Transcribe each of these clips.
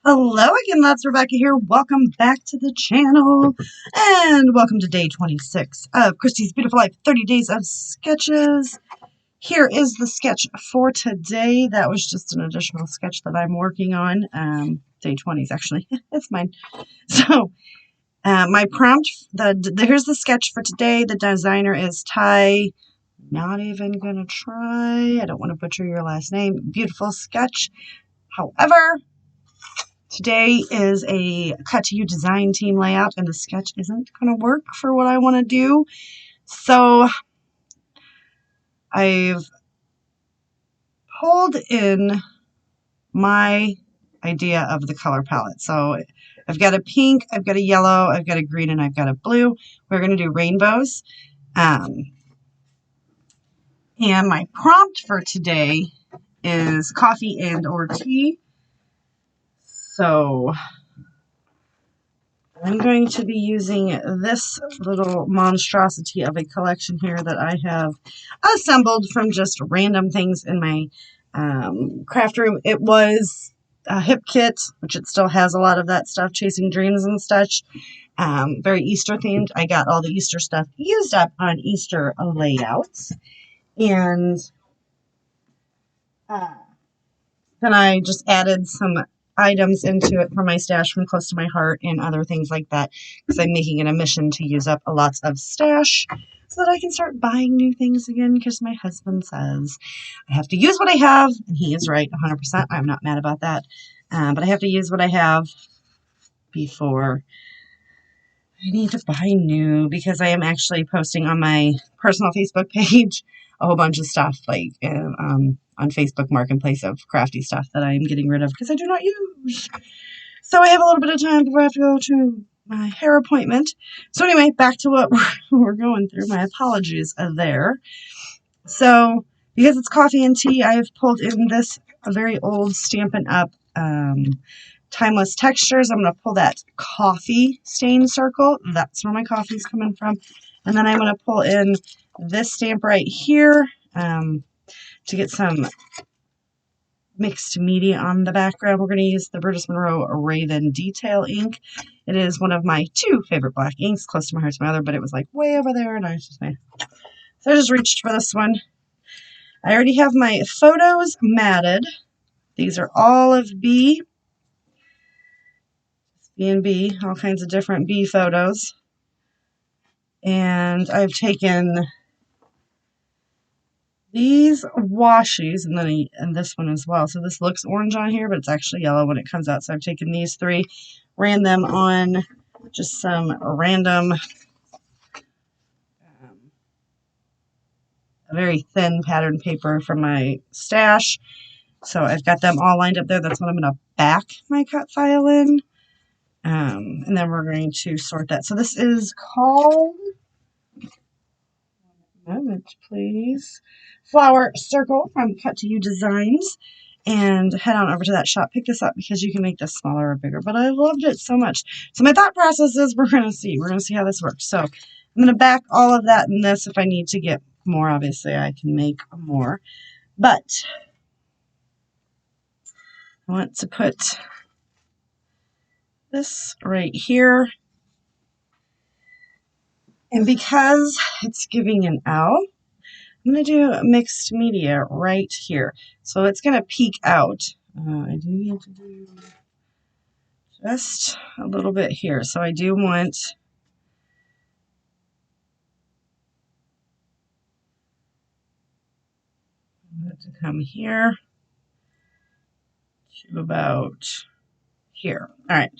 Hello again, loves. Rebecca here. Welcome back to the channel and welcome to day 26 of Christy's Beautiful Life 30 Days of Sketches. Here is the sketch for today. That was just an additional sketch that I'm working on. Day 20 is actually, it's mine. So my prompt, here's the sketch for today. The designer is Ty. Not even gonna try. I don't want to butcher your last name. Beautiful sketch. However, today is a cut to you design team layout and the sketch isn't going to work for what I want to do. So I've pulled in my idea of the color palette. So I've got a pink, I've got a yellow, I've got a green, and I've got a blue. We're going to do rainbows. And my prompt for today is coffee and or tea. So I'm going to be using this little monstrosity of a collection here that I have assembled from just random things in my craft room. It was a hip kit, which it still has a lot of that stuff, chasing dreams and such. Very Easter themed. I got all the Easter stuff used up on Easter layouts. And then I just added some items into it for my stash from Close to My Heart and other things like that, because I'm making it a mission to use up lots of stash so that I can start buying new things again, because my husband says I have to use what I have, and he is right 100%. I'm not mad about that, but I have to use what I have before I need to buy new, because I am actually posting on my personal Facebook page a whole bunch of stuff, like on Facebook Marketplace of crafty stuff that I'm getting rid of because I do not use. So I have a little bit of time before I have to go to my hair appointment. So anyway, back to what we're going through. My apologies there. So because it's coffee and tea, I have pulled in this very old Stampin' Up! Timeless Textures. I'm going to pull that coffee stain circle. That's where my coffee is coming from. And then I'm going to pull in this stamp right here to get some mixed media on the background. We're going to use the Brutus Monroe Raven Detail ink. It is one of my two favorite black inks. Close to My Heart's my other, but it was like way over there, and I was just like, so I just reached for this one. I already have my photos matted. These are all of B and B, all kinds of different B photos. And I've taken these washies and this one as well. So this looks orange on here, but it's actually yellow when it comes out. So I've taken these three, ran them on just some random, very thin pattern paper from my stash. So I've got them all lined up there. That's what I'm going to back my cut file in. And then we're going to sort that. So this is called, moment please, Flower Circle from Cut to You Designs. And head on over to that shop. Pick this up because you can make this smaller or bigger. But I loved it so much. So my thought process is we're going to see how this works. So I'm going to back all of that in this. If I need to get more, obviously I can make more. But I want to put this right here. And because it's giving an L, I'm going to do mixed media right here. So it's going to peek out. I do need to do just a little bit here. So I do want it to come here to about here. All right.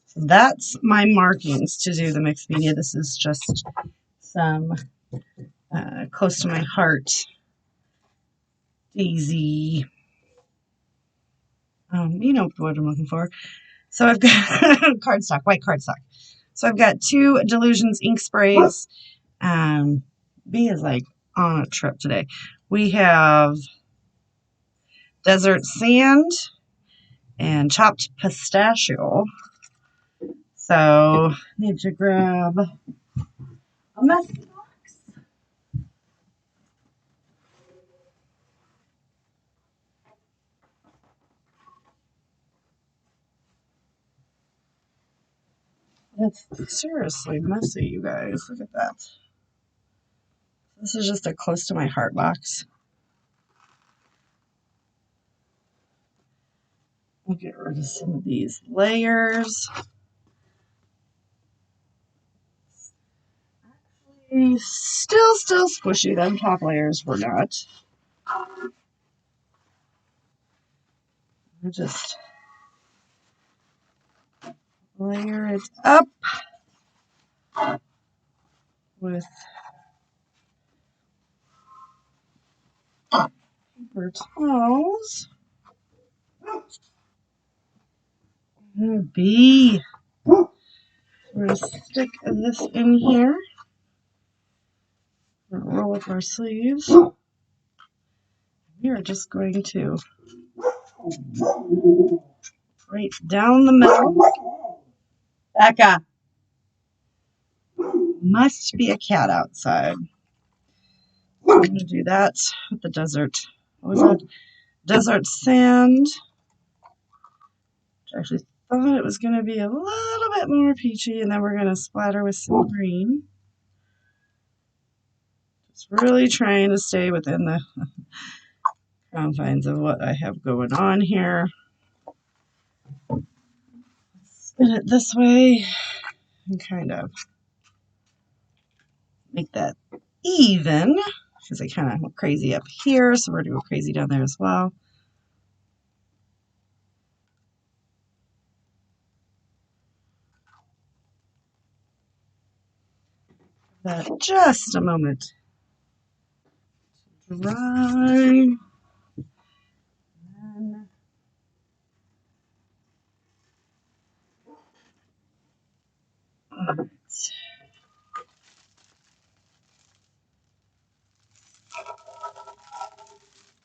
So that's my markings to do the mixed media. This is just some Close to My Heart Daisy. You know what I'm looking for. So I've got cardstock, white cardstock. So I've got two Delusions ink sprays. B is like on a trip today. We have Desert Sand and Chopped Pistachio. So I need to grab a messy box. It's seriously messy, you guys. Look at that. This is just a close to my heart box. I'll get rid of some of these layers. Still squishy. Them top layers were not. I'll just layer it up with paper towels. We're going to stick this in here. Roll up our sleeves. We are just going to right down the middle. Becca. Must be a cat outside. I'm going to do that with the desert. What was it? Desert sand. I actually thought it was going to be a little bit more peachy, and then we're going to splatter with some green. Just really trying to stay within the confines of what I have going on here. Spin it this way and kind of make that even, because I kind of went crazy up here, so we're going to go crazy down there as well. That just a moment to dry. And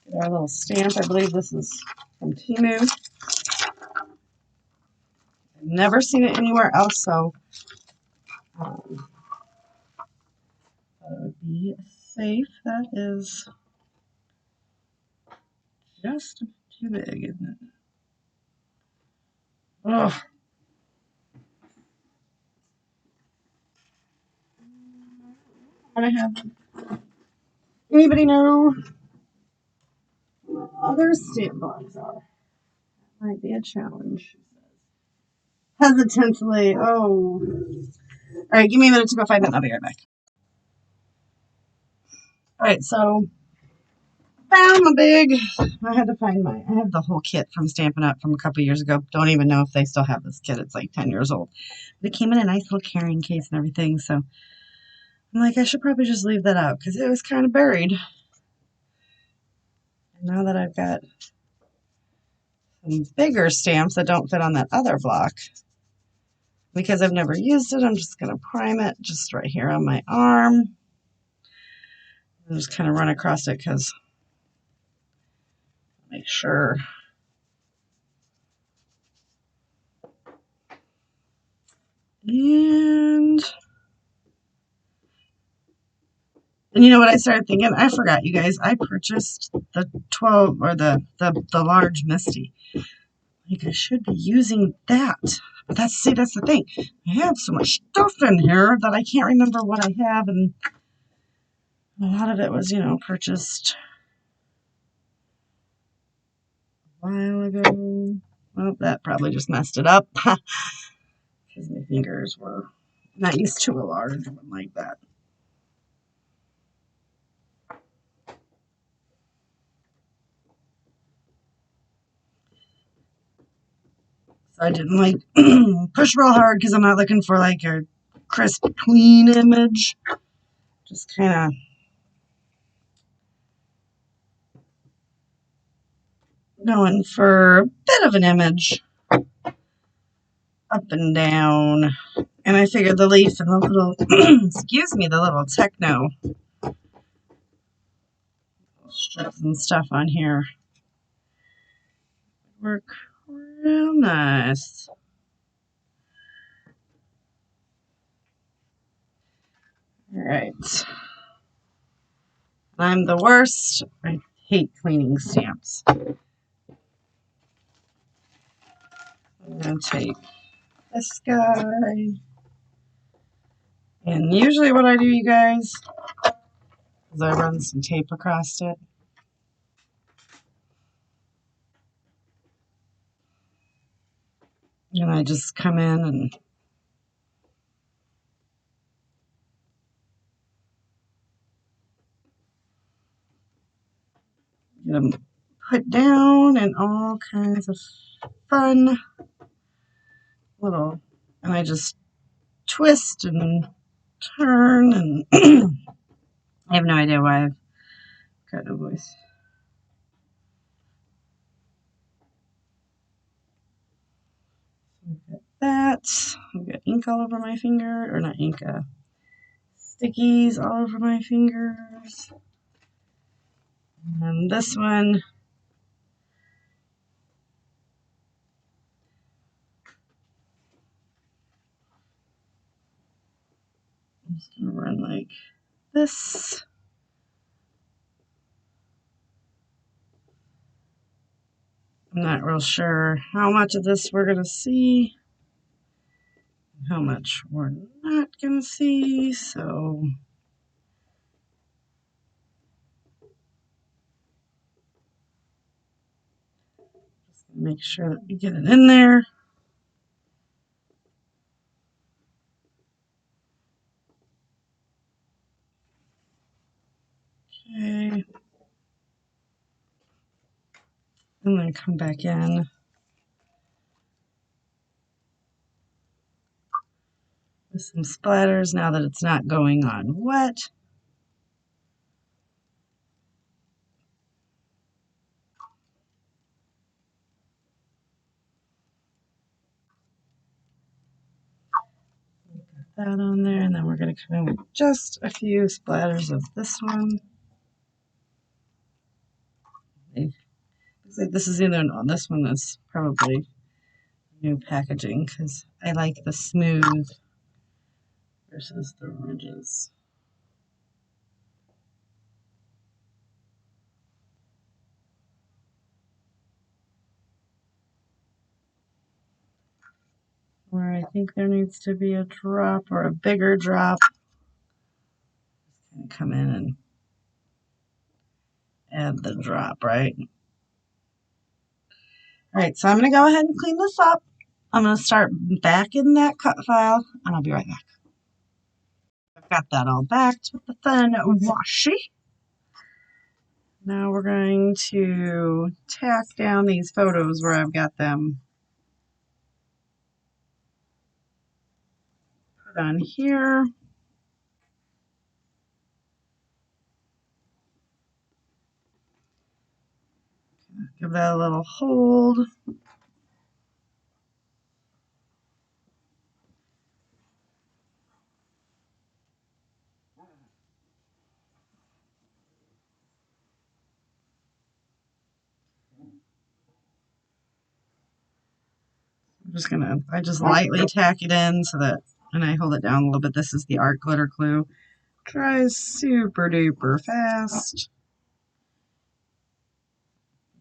get our little stamp. I believe this is from Temu. I've never seen it anywhere else, so thought it would be safe. That is just too big, isn't it? Oh. I have anybody know what other stamp blocks are? That might be a challenge. Hesitantly. Oh. All right, give me a minute to go find that. I'll be right back. All right, so found my big. I had to find I have the whole kit from Stampin' Up! From a couple years ago. Don't even know if they still have this kit. It's like 10 years old. But it came in a nice little carrying case and everything, so I'm like, I should probably just leave that out because it was kind of buried. And now that I've got some bigger stamps that don't fit on that other block, because I've never used it, I'm just going to prime it just right here on my arm. I'll just kind of run across it because make sure. And you know what I started thinking? I forgot, you guys. I purchased the 12 or the large Misty. Like I should be using that. But that's the thing. I have so much stuff in here that I can't remember what I have, and a lot of it was, purchased a while ago. Well, that probably just messed it up because my fingers were not used to a large one like that. So I didn't like push real hard because I'm not looking for like a crisp, clean image. Just kind of going for a bit of an image up and down. And I figured the leaf and the little, excuse me, the little techno strips and stuff on here work real nice. All right. I'm the worst. I hate cleaning stamps. I'm going to take this guy. And usually what I do, you guys, is I run some tape across it. And I just come in and get them put down and all kinds of fun little, and I just twist and turn and I have no idea why I've got no voice. I've got that. I've got ink all over my finger, or not ink, stickies all over my fingers. And this one, I'm just gonna run like this. I'm not real sure how much of this we're gonna see, how much we're not gonna see, so just make sure that we get it in there. Okay. And then come back in. With some splatters now that it's not going on wet. Put that on there, and then we're going to come in with just a few splatters of this one. This is either on this one that's probably new packaging because I like the smooth versus the ridges. Where I think there needs to be a drop or a bigger drop, just kind of come in and add the drop, right? All right, so I'm going to go ahead and clean this up. I'm going to start back in that cut file, and I'll be right back. I've got that all backed with the fun washi. Now we're going to tack down these photos where I've got them put on here. Give that a little hold. I just lightly tack it in so that, and I hold it down a little bit. This is the art glitter glue. Dries super duper fast.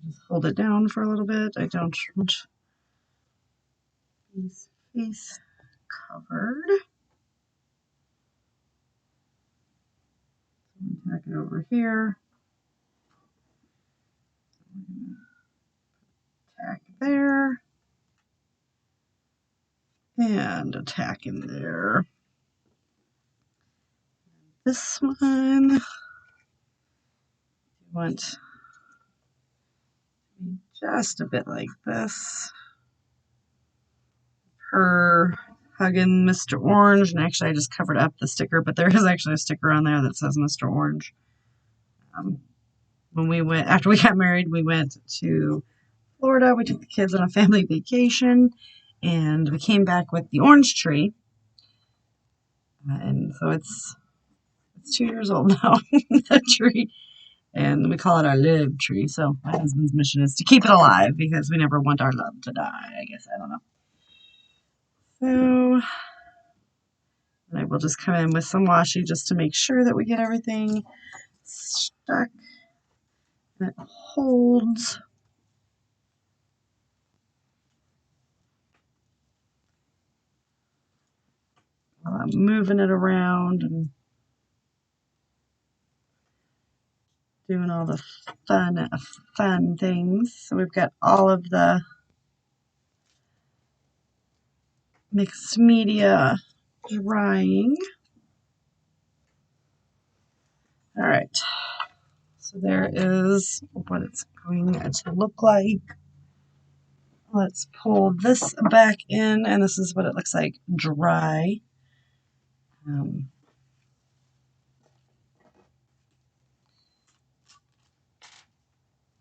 Just hold it down for a little bit. I don't want his face covered. Tack it over here. Tack there. And a tack in there. This one, you want just a bit like this. Her hugging Mr. Orange, and actually I just covered up the sticker, but there is actually a sticker on there that says Mr. Orange. When we went, after we got married, we went to Florida. We took the kids on a family vacation, and we came back with the orange tree. And so it's 2 years old now, the tree. And we call it our love tree. So my husband's mission is to keep it alive because we never want our love to die, I guess. I don't know. So I will just come in with some washi just to make sure that we get everything stuck and it holds. I'm moving it around and doing all the fun things. So we've got all of the mixed media drying. All right, so there is what it's going to look like. Let's pull this back in, and this is what it looks like dry.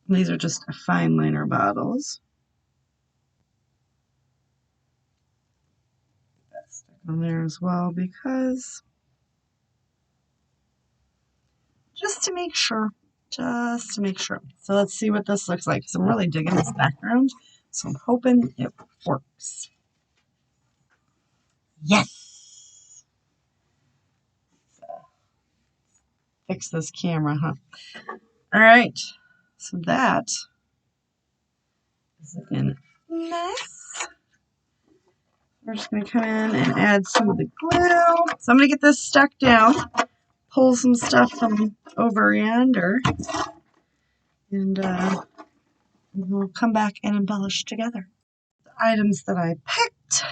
These are just fine liner bottles. Stick on there as well because just to make sure. So let's see what this looks like. So I'm really digging this background. So I'm hoping it works. Yes! Fix this camera, huh? All right. So that is looking nice. We're just going to come in and add some of the glue. So I'm going to get this stuck down. Pull some stuff from over yonder. And we'll come back and embellish together. The items that I picked.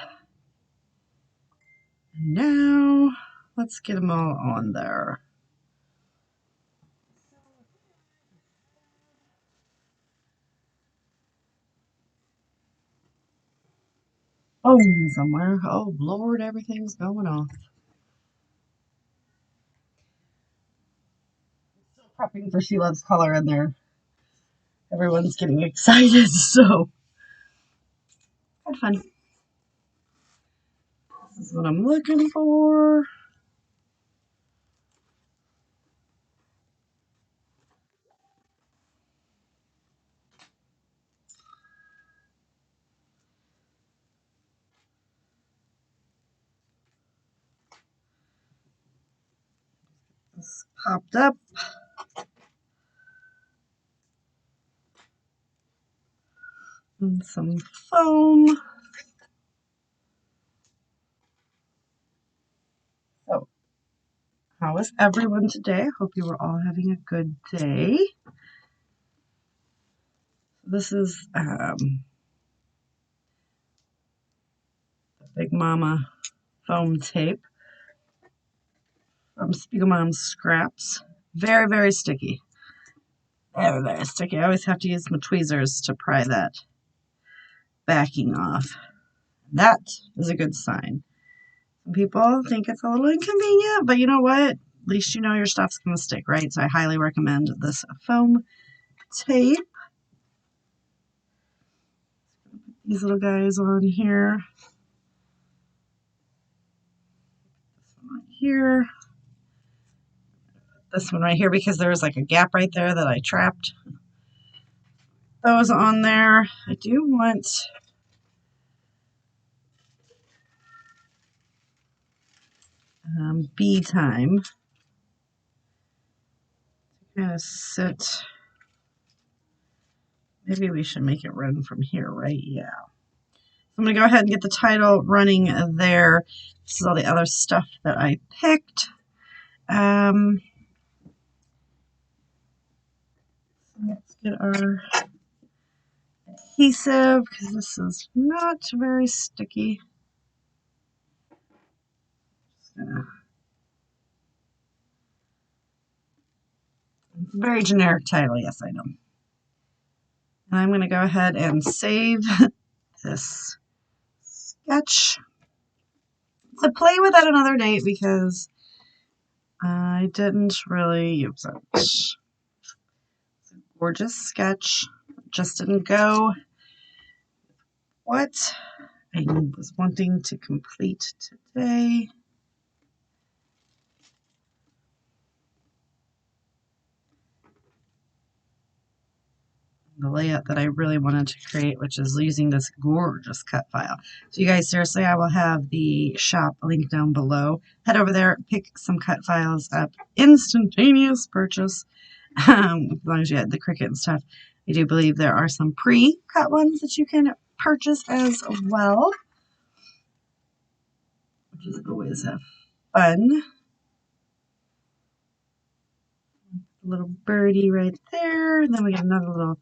And now, let's get them all on there. Oh, somewhere. Oh, Lord, everything's going off. Still prepping for She Loves Color in there. Everyone's getting excited, so had fun. This is what I'm looking for. This popped up. And some foam. So, how is everyone today? I hope you were all having a good day. This is the Big Mama foam tape from Spiegelman's Scraps. Very, very sticky. Very, very sticky. I always have to use my tweezers to pry that backing off. That is a good sign. Some people think it's a little inconvenient, but you know what? At least you know your stuff's going to stick, right? So I highly recommend this foam tape. These little guys on here. This one right here. This one right here because there was like a gap right there that I trapped. Those on there. I do want bee time. Kind of sit. Maybe we should make it run from here, right? Yeah. I'm going to go ahead and get the title running there. This is all the other stuff that I picked. Let's get our adhesive because this is not very sticky. Very generic title, yes, I know. And I'm going to go ahead and save this sketch to play with at another date because I didn't really use it. It's a gorgeous sketch. Just didn't go what I was wanting to complete today. The layout that I really wanted to create, which is using this gorgeous cut file. So you guys, seriously, I will have the shop link down below. Head over there, pick some cut files up. Instantaneous purchase. As long as you had the Cricut and stuff. I do believe there are some pre-cut ones that you can purchase as well. which is always fun. A little birdie right there, and then we get another little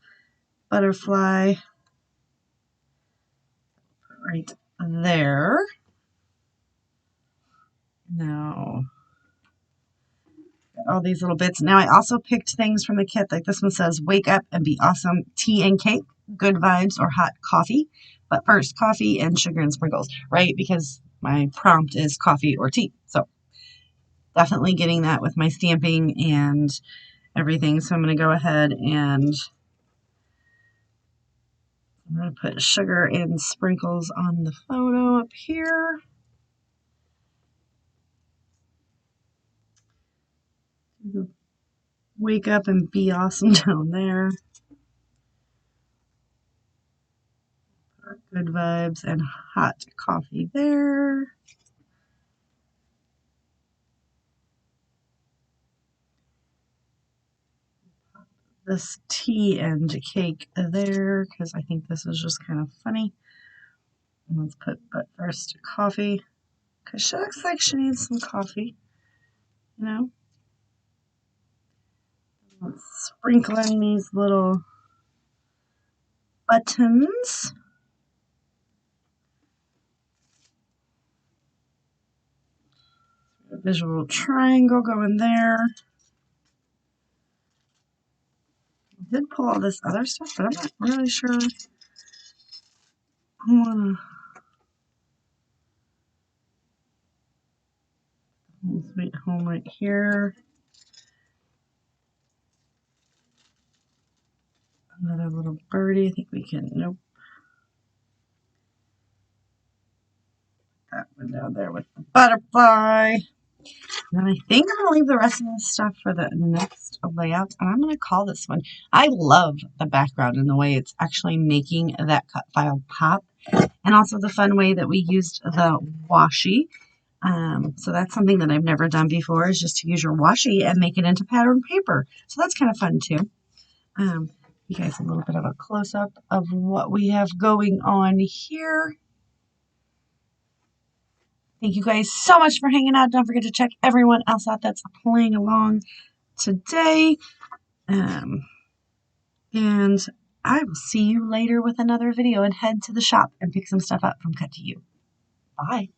butterfly right there. Now, all these little bits. Now, I also picked things from the kit. Like this one says, wake up and be awesome, tea and cake, good vibes, or hot coffee. But first, coffee and sugar and sprinkles, right? Because my prompt is coffee or tea. So definitely getting that with my stamping and everything. So I'm going to go ahead and I'm going to put sugar and sprinkles on the photo up here. Wake up and be awesome down there. Good vibes and hot coffee there. This tea and cake there because I think this is just kind of funny. And let's put, but first, coffee because she looks like she needs some coffee, you know. Let's sprinkle in these little buttons. A visual triangle going there. I did pull all this other stuff, but I'm not really sure I want to sweet home right here. Another little birdie. I think we can, nope. That one down there with the butterfly. And I think I'm going to leave the rest of this stuff for the next layout. And I'm going to call this one. I love the background and the way it's actually making that cut file pop. And also the fun way that we used the washi. So that's something that I've never done before, is just to use your washi and make it into pattern paper. So that's kind of fun too. You guys a little bit of a close-up of what we have going on here. Thank you guys so much for hanging out. Don't forget to check everyone else out that's playing along today. And I will see you later with another video, and head to the shop and pick some stuff up from Cut to You. Bye.